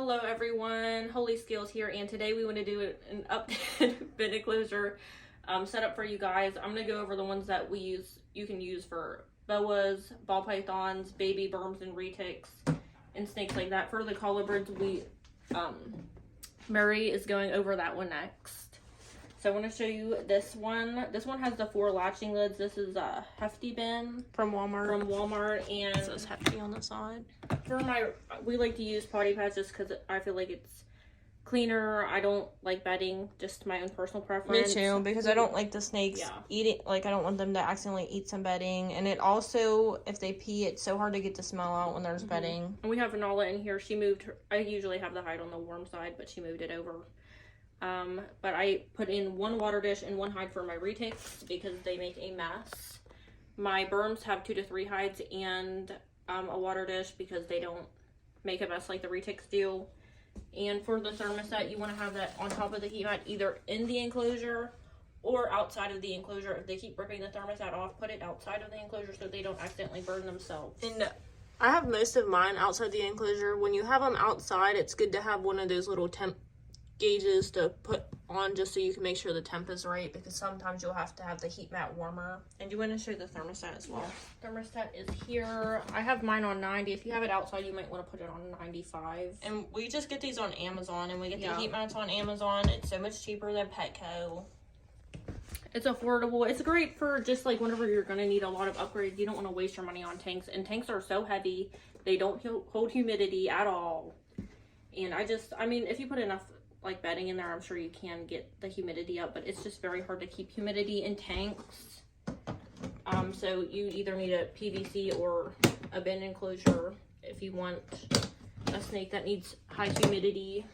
Hello everyone, Holy Skills here, and today we want to do an updated bin enclosure setup for you guys. I'm going to go over the ones that you can use for boas, ball pythons, baby berms and retics, and snakes like that. For the colubrids, Murray is going over that one next. So I want to show you this one. This one has the 4 latching lids. This is a Hefty bin from Walmart. And it says Hefty on the side. We like to use potty pads just because I feel like it's cleaner. I don't like bedding, just my own personal preference. Me too, because I don't like the snakes eating. Like, I don't want them to accidentally eat some bedding. And it also, if they pee, it's so hard to get the smell out when there's bedding. And we have Vanilla in here. She moved her. I usually have the hide on the warm side, but she moved it over. But I put in 1 water dish and 1 hide for my retics because they make a mess. My berms have 2 to 3 hides and a water dish because they don't make a mess like the retics do. And for the thermostat, you want to have that on top of the heat mat, either in the enclosure or outside of the enclosure. If they keep ripping the thermostat off, put it outside of the enclosure so they don't accidentally burn themselves. And I have most of mine outside the enclosure. When you have them outside, it's good to have one of those little temp gauges to put on just so you can make sure the temp is right, because sometimes you'll have to have the heat mat warmer. And you want to show the thermostat as well. Thermostat is here. I have mine on 90. If you have it outside, you might want to put it on 95. And we just get these on Amazon, and we get the heat mats on Amazon. It's so much cheaper than Petco. It's affordable. It's great for just like whenever you're going to need a lot of upgrades. You don't want to waste your money on tanks. And tanks are so heavy. They don't hold humidity at all. And I mean, if you put enough like bedding in there, I'm sure you can get the humidity up, but it's just very hard to keep humidity in tanks. So you either need a PVC or a bin enclosure if you want a snake that needs high humidity.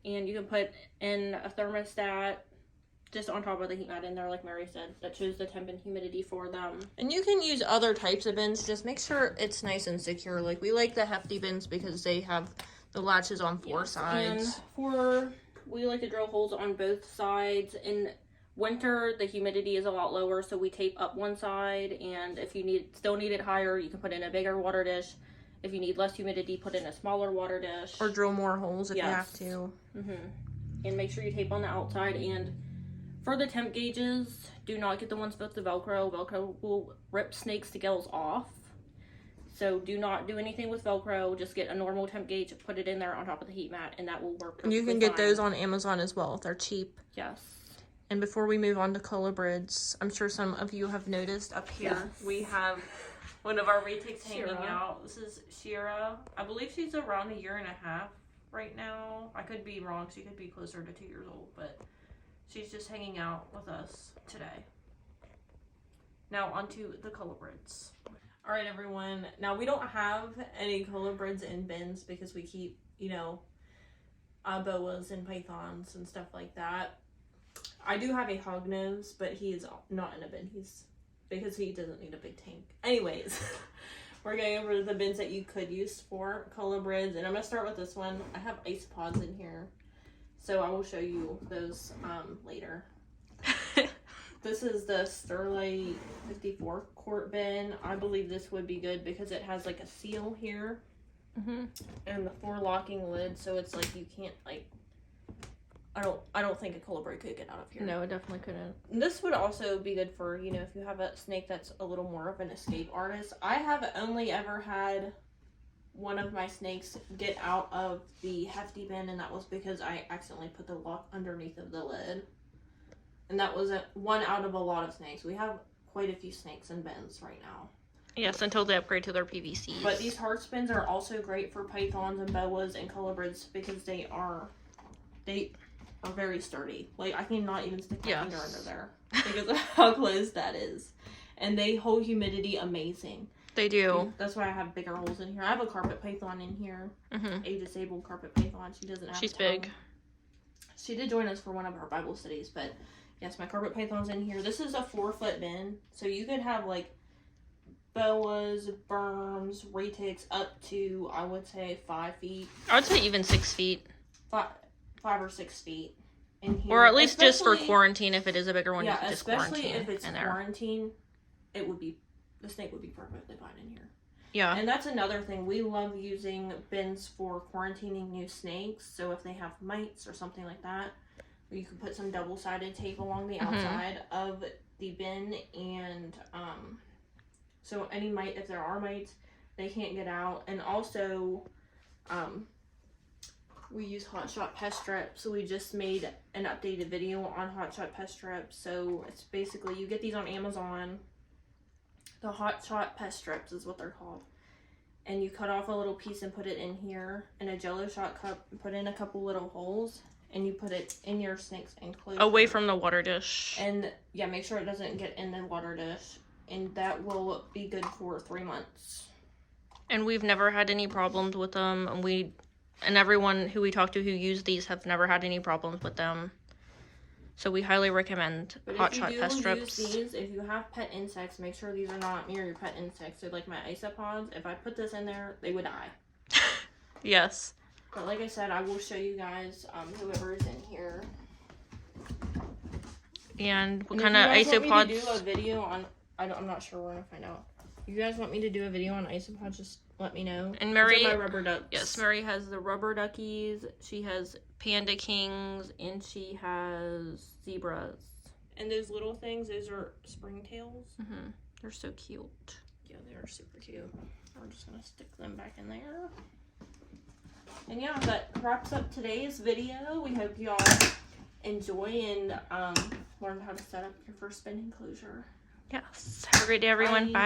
And you can put in a thermostat just on top of the heat mat in there, like Mary said, that shows the temp and humidity for them. And you can use other types of bins. Just make sure it's nice and secure. Like, we like the Hefty bins because they have the latches on 4 sides. And we like to drill holes on both sides. In winter, the humidity is a lot lower, so we tape up one side. And if you still need it higher, you can put in a bigger water dish. If you need less humidity, put in a smaller water dish. Or drill more holes if you have to. And make sure you tape on the outside. And for the temp gauges, do not get the ones with the Velcro. Velcro will rip snake scales off. So do not do anything with Velcro. Just get a normal temp gauge, put it in there on top of the heat mat, and that will work perfectly. And you can get those on Amazon as well. They're cheap. Yes. And before we move on to colubrids, I'm sure some of you have noticed up here, we have one of our retics hanging out. This is Shira. I believe she's around 1.5 years right now. I could be wrong. She could be closer to 2 years old, but she's just hanging out with us today. Now onto the colubrids. All right, everyone. Now, we don't have any colubrids in bins because we keep, boas and pythons and stuff like that. I do have a hognose, but he is not in a bin. Because he doesn't need a big tank. Anyways, we're going over the bins that you could use for colubrids, and I'm going to start with this one. I have isopods in here, so I will show you those later. This is the Sterlite 54 quart bin. I believe this would be good because it has like a seal here. And the 4 locking lids, so it's like you can't I don't think a colibrid could get out of here. No, it definitely couldn't. This would also be good for, if you have a snake that's a little more of an escape artist. I have only ever had one of my snakes get out of the Hefty bin, and that was because I accidentally put the lock underneath of the lid. And that was one out of a lot of snakes. We have quite a few snakes in bins right now. Yes, until they upgrade to their PVCs. But these hard spins are also great for pythons and boas and colubrids because they are very sturdy. Like, I cannot even stick my finger under there because of how close that is. And they hold humidity amazing. They do. That's why I have bigger holes in here. I have a carpet python in here. A disabled carpet python. She doesn't have. She's big. She did join us for one of our Bible studies, but yes, my carpet python's in here. This is a 4-foot bin, so you could have like boas, berms, retics up to, I would say, 5 feet. I would say even 6 feet. 5 or 6 feet in here. Or at least just for quarantine. If it is a bigger one, you can just especially quarantine if it's in there. quarantine, the snake would be perfectly fine in here. Yeah. And that's another thing. We love using bins for quarantining new snakes. So if they have mites or something like that, you can put some double-sided tape along the outside of the bin, and so any mite, if there are mites, they can't get out. And also, we use Hot Shot Pest Strip. So we just made an updated video on Hot Shot Pest Strip. So it's basically, you get these on Amazon. The Hot Shot Pest Strips is what they're called. And you cut off a little piece and put it in here in a Jello shot cup, put in a couple little holes, and you put it in your snake's enclosure. Away from the water dish. And yeah, make sure it doesn't get in the water dish. And that will be good for 3 months. And we've never had any problems with them. And everyone who we talk to who use these have never had any problems with them. So we highly recommend Hot Shot Pest Strips. Use these, if you have pet insects, make sure these are not near your pet insects. So like my isopods, if I put this in there, they would die. Yes. But like I said, I will show you guys whoever is in here. And what kind of isopods? If you guys want me to do a video on, I'm not sure. We're gonna find out. If you guys want me to do a video on isopods, just let me know. And Mary, my rubber ducks. Yes, Mary has the rubber duckies. She has panda kings, and she has zebras. And those little things, those are springtails. They're so cute. Yeah, they are super cute. We're just gonna stick them back in there. And yeah, that wraps up today's video. We hope y'all enjoy and learn how to set up your first bin enclosure. Yes. Have a great day, everyone. Bye. Bye.